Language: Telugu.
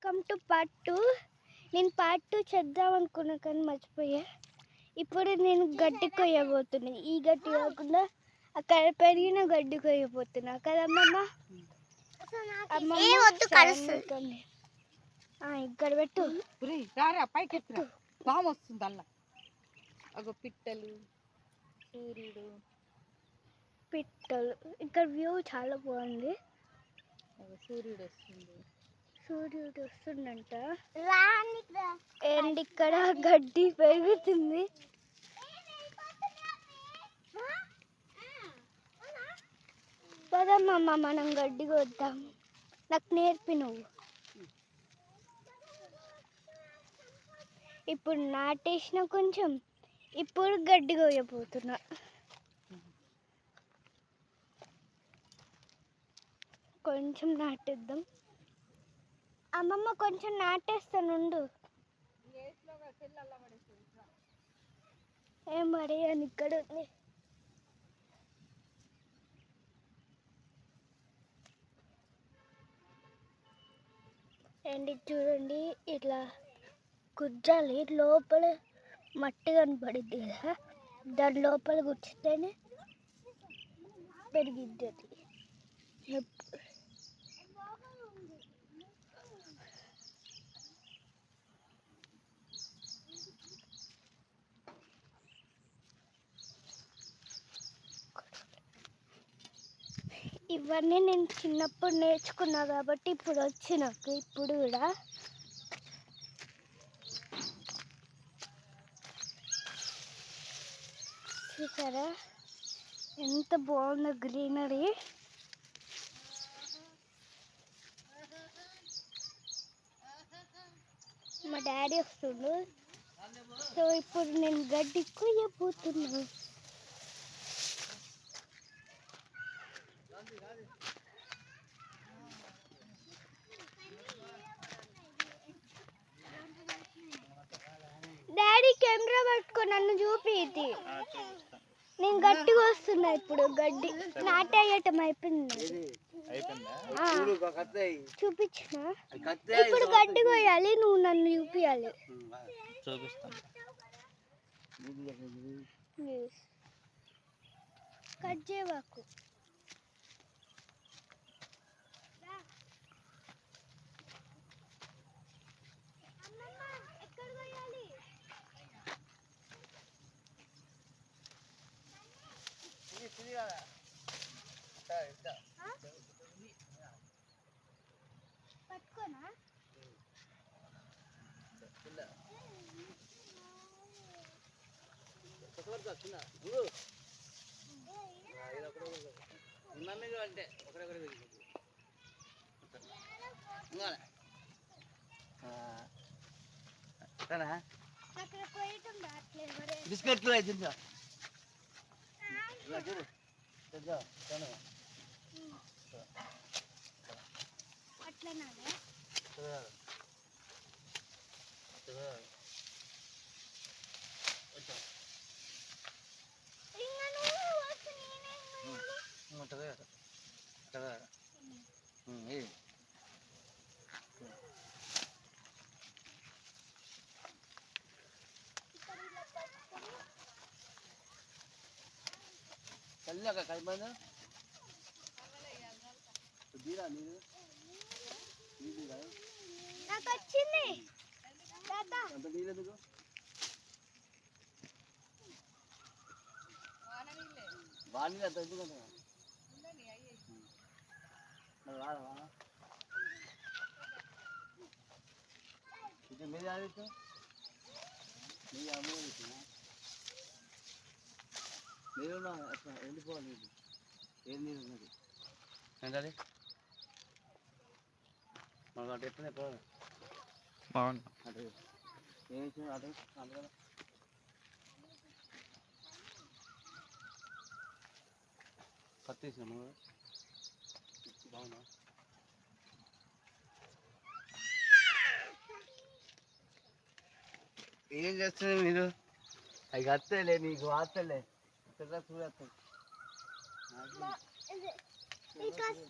Welcome to part 2. నేను పార్ట్ 2 చేద్దాం అనుకున్నా కానీ మర్చిపోయా. ఇప్పుడు నేను గడ్డి కొయ్యబోతున్నా. ఈ గడ్డి కాకుండా అక్కడ పెరిగిన గడ్డి కొయ్యబోతున్నా కదా అమ్మమ్మ. ఇక్కడ పెట్టు. పాము వస్తుంది అల్ల. అగో పిట్టలు, సూర్యుడు, పిట్టలు. ఇక్కడ వ్యూ చాలా బాగుంది. సూర్యుడు వస్తుందంట. అండ్ ఇక్కడ గడ్డి పెరుగుతుంది. పదమ్మమ్మ మనం గడ్డి కొద్దాం. నాకు నేర్పి నువ్వు. ఇప్పుడు నాటేసిన కొంచెం, ఇప్పుడు గడ్డి కొయ్యబోతున్నా. కొంచెం నాటేద్దాం. అమ్మమ్మ కొంచెం నాటేస్తానుండు. ఏం మరి అని ఇక్కడ ఉంది. అండ్ చూడండి, ఇట్లా గుజ్జాలి. లోపల మట్టి కనపడుద్ది కదా, దాని లోపల గుచ్చితేనే పెరిగిద్ది అది. ఇవన్నీ నేను చిన్నప్పుడు నేర్చుకున్నా కాబట్టి ఇప్పుడు వచ్చి నాకు ఇప్పుడు కూడా చూసారా ఎంత బాగుందో గ్రీనరీ. మా డాడీ వస్తుండు. సో ఇప్పుడు నేను గడ్డి కొయ్యబోతున్నా. డాడీ కెమెరా పట్టుకో, నన్ను చూపిది. నేను గట్టిగా వస్తున్నా. ఇప్పుడు గడ్డి నాటేయటం అయిపోయింది. చూపించిన. ఇప్పుడు గడ్డి కొయ్యాలి, నువ్వు నన్ను చూపించాలి. కట్ చేయవాకు. పట్టుకోనా? బిస్కెట్లు అవుతుందా? అట్లనా? చల్లగా కలిపి నాకు వచ్చింది. వాణి అంత ఎందుకంటే మీరు ఆడితే మీరు వెళ్ళిపోవాలి. ఏం నీరు ఉన్నది ఏంటది? మనకు అంటే ఎట్లనే పోవాలి. బాగుంది అటు ఏమి అటు అందులో కత్తేసినాము. బాగున్నా. ఏం చేస్తున్నారు మీరు? అవి కత్తలే, నీకు వాస్తలే చూడతాయి.